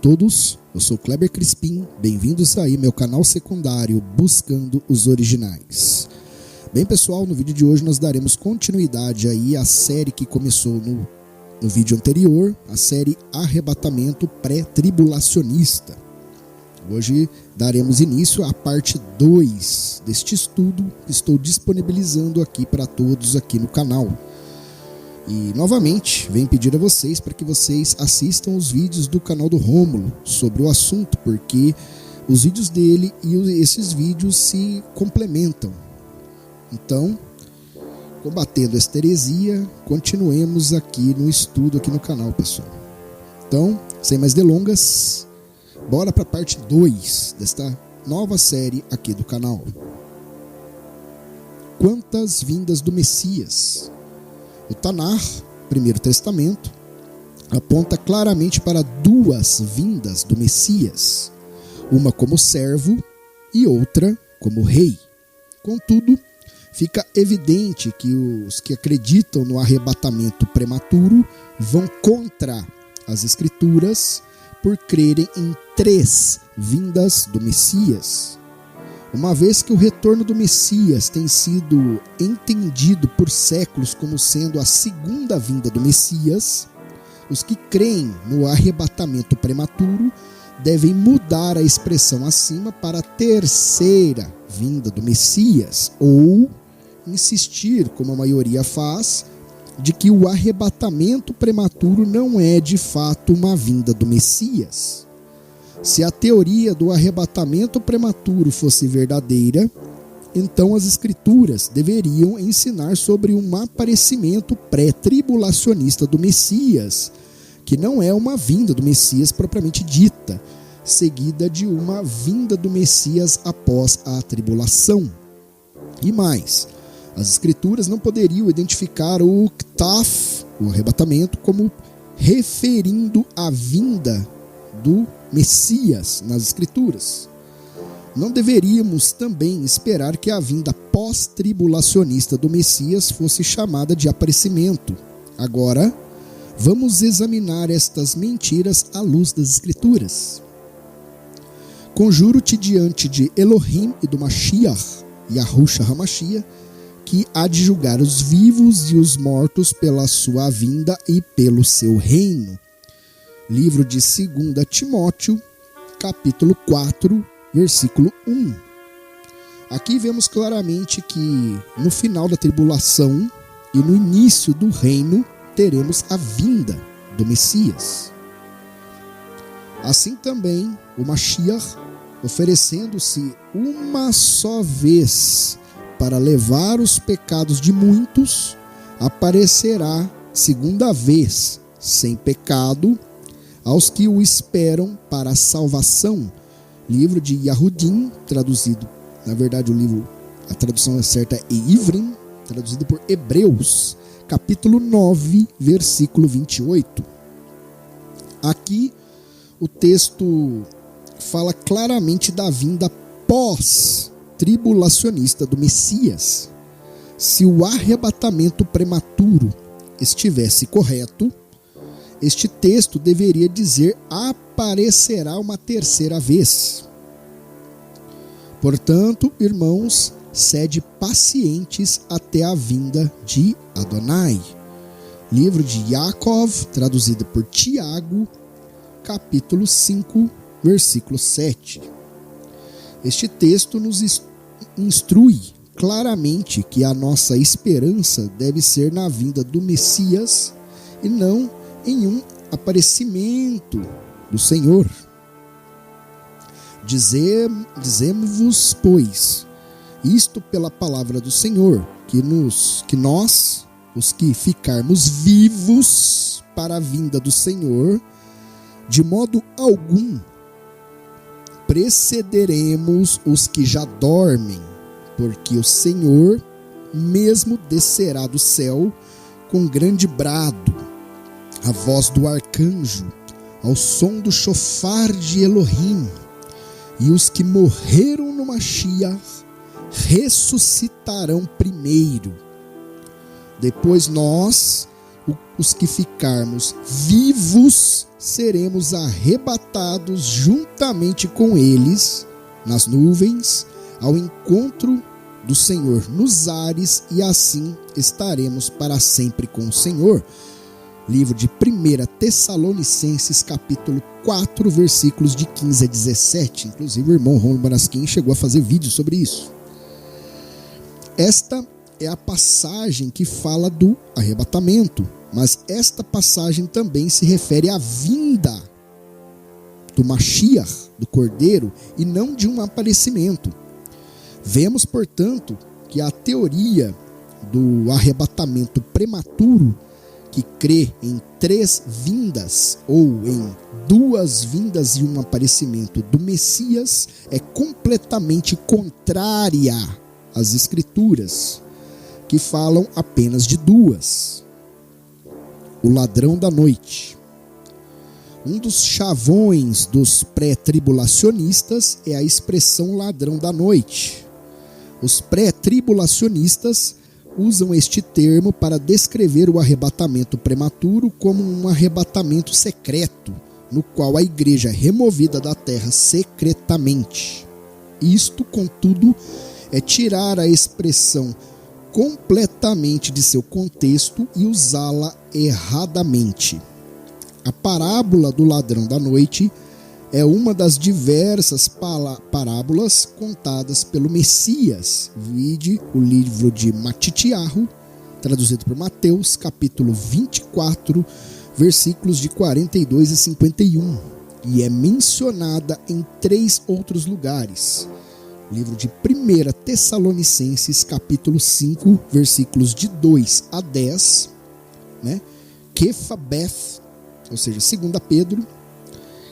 todos, eu sou Kleber Crispim, bem-vindos aí meu canal secundário Buscando os Originais. Bem pessoal, no vídeo de hoje nós daremos continuidade aí à série que começou no vídeo anterior, a série Arrebatamento Pré-Tribulacionista. Hoje daremos início à parte 2 deste estudo que estou disponibilizando aqui para todos aqui no canal. E novamente, venho pedir a vocês para que vocês assistam os vídeos do canal do Rômulo sobre o assunto, porque os vídeos dele e esses vídeos se complementam. Então, combatendo esta heresia, continuemos aqui no estudo aqui no canal, pessoal. Então, sem mais delongas, bora para a parte 2 desta nova série aqui do canal. Quantas vindas do Messias? O Tanar, Primeiro Testamento, aponta claramente para duas vindas do Messias, uma como servo e outra como rei. Contudo, fica evidente que os que acreditam no arrebatamento prematuro vão contra as Escrituras por crerem em 3 vindas do Messias. Uma vez que o retorno do Messias tem sido entendido por séculos como sendo a segunda vinda do Messias, os que creem no arrebatamento prematuro devem mudar a expressão acima para a terceira vinda do Messias, ou insistir, como a maioria faz, de que o arrebatamento prematuro não é de fato uma vinda do Messias. Se a teoria do arrebatamento prematuro fosse verdadeira, então as Escrituras deveriam ensinar sobre um aparecimento pré-tribulacionista do Messias, que não é uma vinda do Messias propriamente dita, seguida de uma vinda do Messias após a tribulação. E mais, as Escrituras não poderiam identificar o Ktaf, o arrebatamento, como referindo a vinda do Messias nas Escrituras. Não deveríamos também esperar que a vinda pós-tribulacionista do Messias fosse chamada de aparecimento. Agora, vamos examinar estas mentiras à luz das Escrituras. Conjuro-te diante de Elohim e do Mashiach, Yahushua HaMashiach, que há de julgar os vivos e os mortos pela sua vinda e pelo seu reino. Livro de 2 Timóteo, capítulo 4, versículo 1. Aqui vemos claramente que no final da tribulação e no início do reino teremos a vinda do Messias. Assim também o Mashiach, oferecendo-se uma só vez para levar os pecados de muitos, aparecerá segunda vez sem pecado aos que o esperam para a salvação. Livro de Yahudim, traduzido, na verdade a tradução certa é Ivrim, traduzido por Hebreus, capítulo 9, versículo 28. Aqui o texto fala claramente da vinda pós-tribulacionista do Messias. Se o arrebatamento prematuro estivesse correto, este texto deveria dizer aparecerá uma terceira vez. Portanto, irmãos, sede pacientes até a vinda de Adonai. Livro de Yaakov, traduzido por Tiago, capítulo 5, versículo 7. Este texto nos instrui claramente que a nossa esperança deve ser na vinda do Messias e não em um aparecimento do Senhor. Dizemos-vos, pois, isto pela palavra do Senhor, que nós, os que ficarmos vivos para a vinda do Senhor, de modo algum precederemos os que já dormem, porque o Senhor mesmo descerá do céu com grande brado, a voz do arcanjo, ao som do chofar de Elohim, e os que morreram no Mashiach ressuscitarão primeiro. Depois nós, os que ficarmos vivos seremos arrebatados juntamente com eles nas nuvens ao encontro do Senhor nos ares, e assim estaremos para sempre com o Senhor. Livro de 1 Tessalonicenses, capítulo 4, versículos de 15 a 17. Inclusive o irmão Romulo Barasquim chegou a fazer vídeo sobre isso. Esta é a passagem que fala do arrebatamento, mas esta passagem também se refere à vinda do Mashiach, do Cordeiro, e não de um aparecimento. Vemos, portanto, que a teoria do arrebatamento prematuro, que crê em 3 vindas ou em 2 vindas e um aparecimento do Messias, é completamente contrária às Escrituras, que falam apenas de 2. O ladrão da noite. Um dos chavões dos pré-tribulacionistas é a expressão ladrão da noite. Os pré-tribulacionistas usam este termo para descrever o arrebatamento prematuro como um arrebatamento secreto, no qual a igreja é removida da terra secretamente. Isto, contudo, é tirar a expressão completamente de seu contexto e usá-la erradamente. A parábola do ladrão da noite é uma das diversas parábolas contadas pelo Messias. Vide o livro de Matitiahu, traduzido por Mateus, capítulo 24, versículos de 42 a 51. E é mencionada em 3 outros lugares. Livro de 1 Tessalonicenses, capítulo 5, versículos de 2 a 10. Kefabeth, ou seja, 2 Pedro,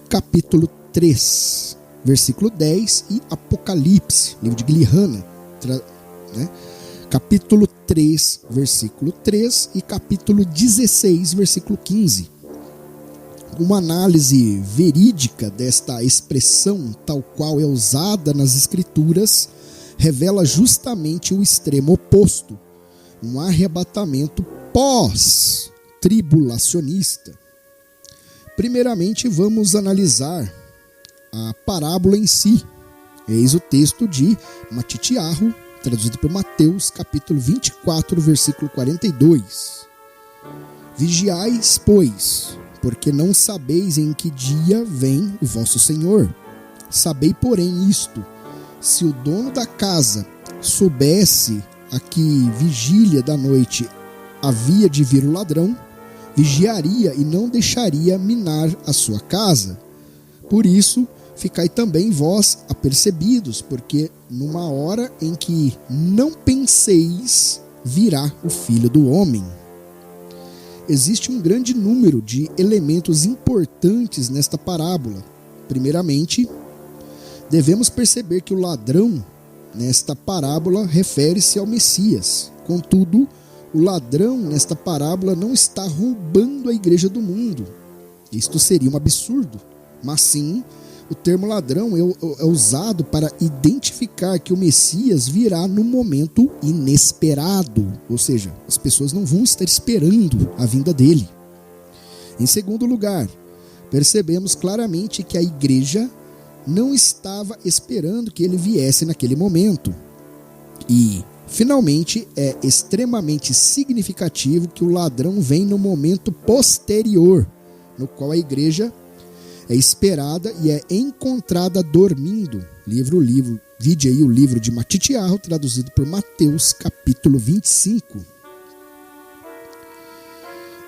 capítulo 3, versículo 10, e Apocalipse, livro de Glihana, capítulo 3, versículo 3, e capítulo 16, versículo 15. Uma análise verídica desta expressão, tal qual é usada nas Escrituras, revela justamente o extremo oposto, um arrebatamento pós-tribulacionista. Primeiramente, vamos analisar a parábola em si. Eis o texto de Matitiahu, traduzido por Mateus, capítulo 24, versículo 42. Vigiais, pois, porque não sabeis em que dia vem o vosso Senhor. Sabei, porém, isto: se o dono da casa soubesse a que vigília da noite havia de vir o ladrão, vigiaria e não deixaria minar a sua casa. Por isso, ficai também vós apercebidos, porque numa hora em que não penseis, virá o Filho do Homem. Existe um grande número de elementos importantes nesta parábola. Primeiramente, devemos perceber que o ladrão nesta parábola refere-se ao Messias. Contudo, o ladrão nesta parábola não está roubando a igreja do mundo. Isto seria um absurdo. Mas sim, o termo ladrão é usado para identificar que o Messias virá no momento inesperado. Ou seja, as pessoas não vão estar esperando a vinda dele. Em segundo lugar, percebemos claramente que a igreja não estava esperando que ele viesse naquele momento. E, finalmente, é extremamente significativo que o ladrão vem no momento posterior, no qual a igreja é esperada e é encontrada dormindo. Vide aí o livro de Matitiahu, traduzido por Mateus, capítulo 25.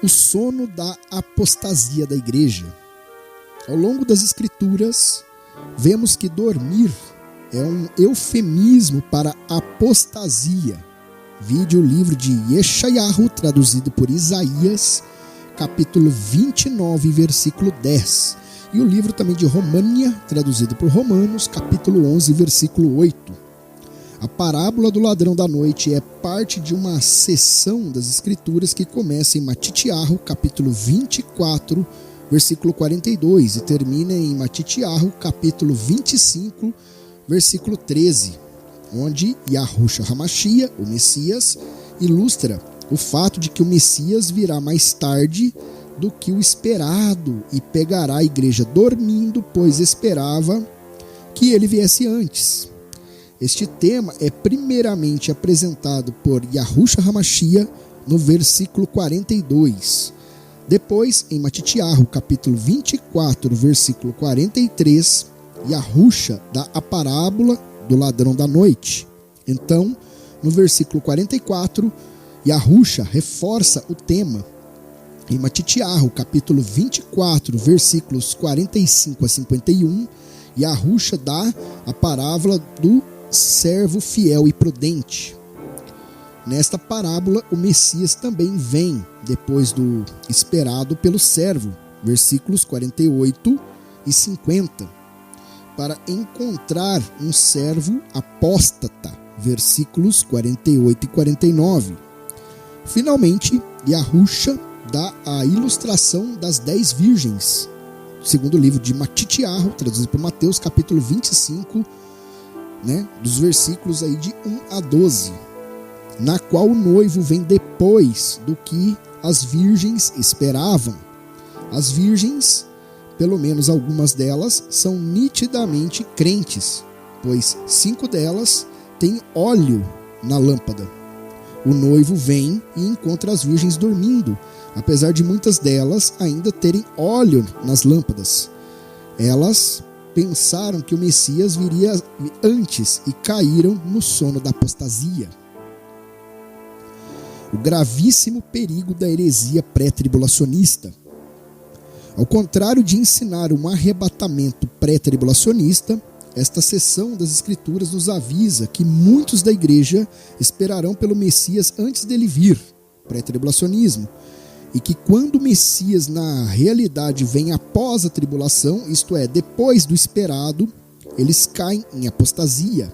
O sono da apostasia da igreja. Ao longo das Escrituras, vemos que dormir é um eufemismo para apostasia. Vide o livro de Yeshayahu, traduzido por Isaías, capítulo 29, versículo 10. E o livro também de România, traduzido por Romanos, capítulo 11, versículo 8. A parábola do ladrão da noite é parte de uma seção das Escrituras que começa em Matitiahu, capítulo 24, versículo 42, e termina em Matitiahu, capítulo 25, versículo 13, onde Yahushua HaMashiach, o Messias, ilustra o fato de que o Messias virá mais tarde do que o esperado e pegará a igreja dormindo, pois esperava que ele viesse antes. Este tema é primeiramente apresentado por Yahushua HaMashiach no versículo 42. Depois, em Matitiahu, capítulo 24, versículo 43, Yahushua dá a parábola do ladrão da noite. Então, no versículo 44, Yahushua reforça o tema. Em Matitiahu, capítulo 24, versículos 45 a 51, Yahushua dá a parábola do servo fiel e prudente. Nesta parábola, o Messias também vem depois do esperado pelo servo, versículos 48 e 50, para encontrar um servo apóstata, versículos 48 e 49. Finalmente, Yahushua dá a ilustração das 10 virgens, segundo o livro de Matitiahu, traduzido por Mateus, capítulo 25, dos versículos aí de 1 a 12, na qual o noivo vem depois do que as virgens esperavam. As virgens, pelo menos algumas delas, são nitidamente crentes, pois 5 delas têm óleo na lâmpada. O noivo vem e encontra as virgens dormindo, apesar de muitas delas ainda terem óleo nas lâmpadas. Elas pensaram que o Messias viria antes e caíram no sono da apostasia. O gravíssimo perigo da heresia pré-tribulacionista. Ao contrário de ensinar um arrebatamento pré-tribulacionista, esta seção das Escrituras nos avisa que muitos da igreja esperarão pelo Messias antes dele vir, pré-tribulacionismo, e que quando o Messias na realidade vem após a tribulação, isto é, depois do esperado, eles caem em apostasia.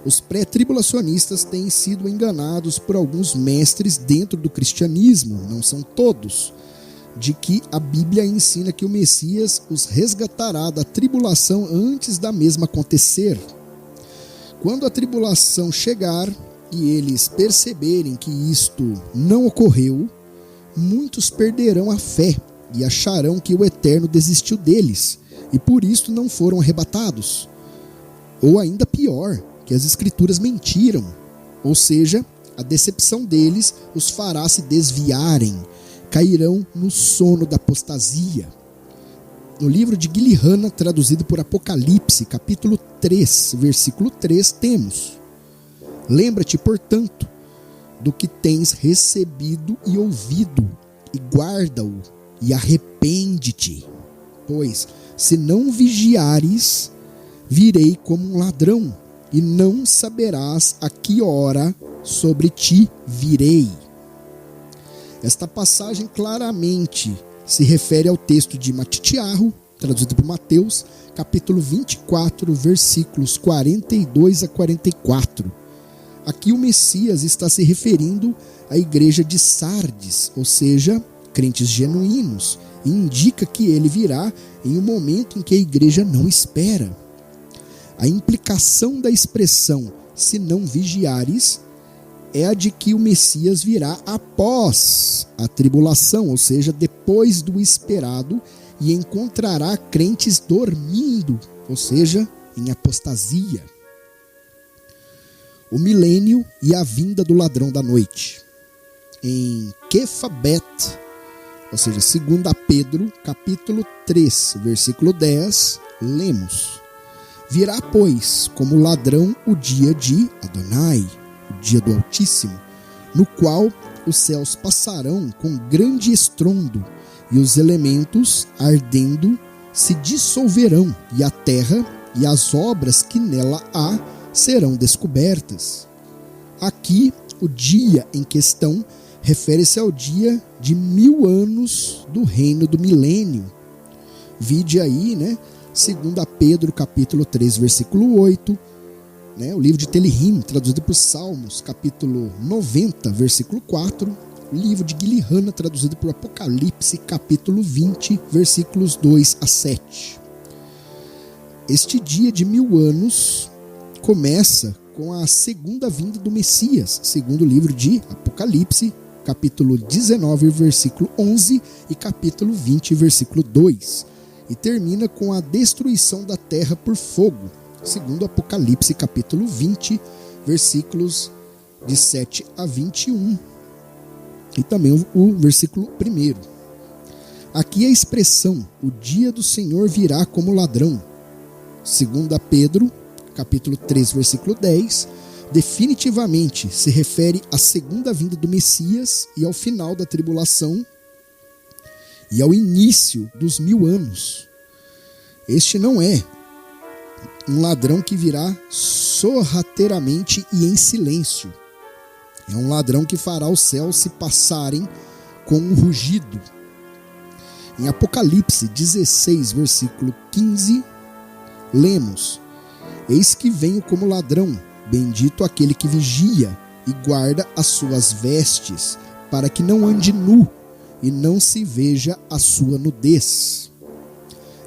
Os pré-tribulacionistas têm sido enganados por alguns mestres dentro do cristianismo, não são todos, de que a Bíblia ensina que o Messias os resgatará da tribulação antes da mesma acontecer. Quando a tribulação chegar e eles perceberem que isto não ocorreu, muitos perderão a fé e acharão que o Eterno desistiu deles e por isso não foram arrebatados. Ou ainda pior, que as Escrituras mentiram, ou seja, a decepção deles os fará se desviarem, cairão no sono da apostasia. No livro de Guilherme, traduzido por Apocalipse, capítulo 3, versículo 3, temos: lembra-te, portanto, do que tens recebido e ouvido, e guarda-o, e arrepende-te. Pois, se não vigiares, virei como um ladrão, e não saberás a que hora sobre ti virei. Esta passagem claramente se refere ao texto de Matitiahu, traduzido por Mateus, capítulo 24, versículos 42 a 44. Aqui o Messias está se referindo à igreja de Sardes, ou seja, crentes genuínos, e indica que ele virá em um momento em que a igreja não espera. A implicação da expressão "se não vigiares" é a de que o Messias virá após a tribulação, ou seja, depois do esperado, e encontrará crentes dormindo, ou seja, em apostasia. O milênio e a vinda do ladrão da noite. Em Kefabet, ou seja, 2 Pedro, capítulo 3, versículo 10, lemos: virá, pois, como ladrão o dia de Adonai, o dia do Altíssimo, no qual os céus passarão com grande estrondo, e os elementos, ardendo, se dissolverão, e a terra e as obras que nela há serão descobertas. Aqui, o dia em questão refere-se ao dia de 1000 anos do reino do milênio. Vide aí, 2 Pedro, capítulo 3, versículo 8, o livro de Telihim, traduzido por Salmos, capítulo 90, versículo 4, o livro de Guilherme, traduzido por Apocalipse, capítulo 20, versículos 2 a 7. Este dia de 1000 anos começa com a segunda vinda do Messias, segundo o livro de Apocalipse, capítulo 19, versículo 11 e capítulo 20, versículo 2. E termina com a destruição da terra por fogo, segundo Apocalipse, capítulo 20, versículos de 7 a 21. E também o versículo 1. Aqui a expressão, o dia do Senhor virá como ladrão, segundo Pedro, capítulo 3, versículo 10, definitivamente se refere à segunda vinda do Messias e ao final da tribulação e ao início dos 1000 anos. Este não é um ladrão que virá sorrateiramente e em silêncio. É um ladrão que fará os céus se passarem com um rugido. Em Apocalipse 16, versículo 15, lemos: Eis que venho como ladrão, bendito aquele que vigia e guarda as suas vestes, para que não ande nu e não se veja a sua nudez.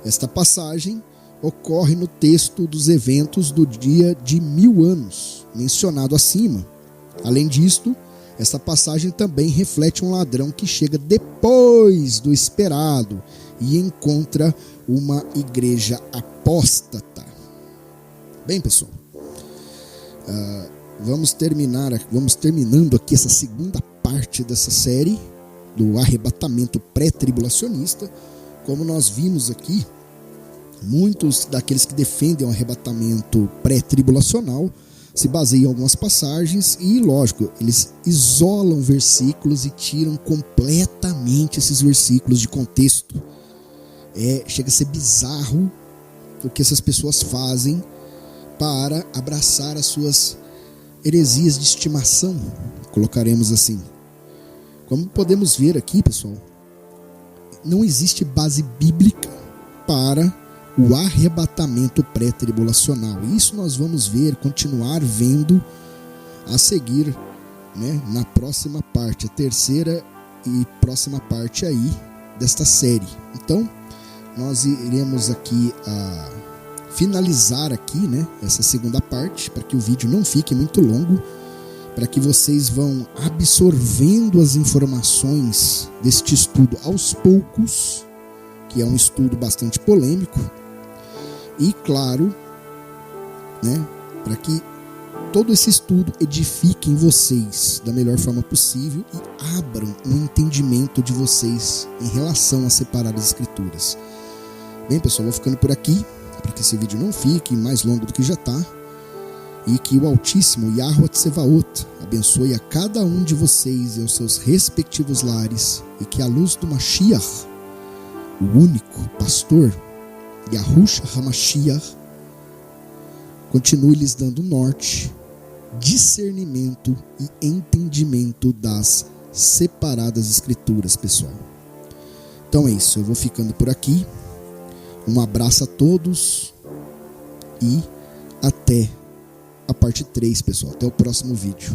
Esta passagem ocorre no texto dos eventos do dia de 1000 anos, mencionado acima. Além disto, esta passagem também reflete um ladrão que chega depois do esperado e encontra uma igreja apóstata. Bem, pessoal, vamos terminando aqui essa segunda parte dessa série do arrebatamento pré-tribulacionista. Como nós vimos aqui, muitos daqueles que defendem o arrebatamento pré-tribulacional se baseiam em algumas passagens e, lógico, eles isolam versículos e tiram completamente esses versículos de contexto. Chega a ser bizarro o que essas pessoas fazem para abraçar as suas heresias de estimação, colocaremos assim. Como podemos ver aqui, pessoal, não existe base bíblica para o arrebatamento pré-tribulacional. Isso nós vamos continuar vendo a seguir, né, na próxima parte, a terceira e próxima parte aí desta série. Então, nós iremos aqui finalizar aqui, né, essa segunda parte, para que o vídeo não fique muito longo, para que vocês vão absorvendo as informações deste estudo aos poucos, que é um estudo bastante polêmico. E claro, né, para que todo esse estudo edifique em vocês da melhor forma possível e abram um entendimento de vocês em relação a separar as escrituras. Bem, pessoal, vou ficando por aqui, para que esse vídeo não fique mais longo do que já está, e que o Altíssimo Yahweh Tsevaot abençoe a cada um de vocês e aos seus respectivos lares, e que a luz do Mashiach, o único pastor, Yahushua HaMashiach, continue lhes dando norte, discernimento e entendimento das separadas escrituras, pessoal. Então é isso, eu vou ficando por aqui. Um abraço a todos e até a parte 3, pessoal. Até o próximo vídeo.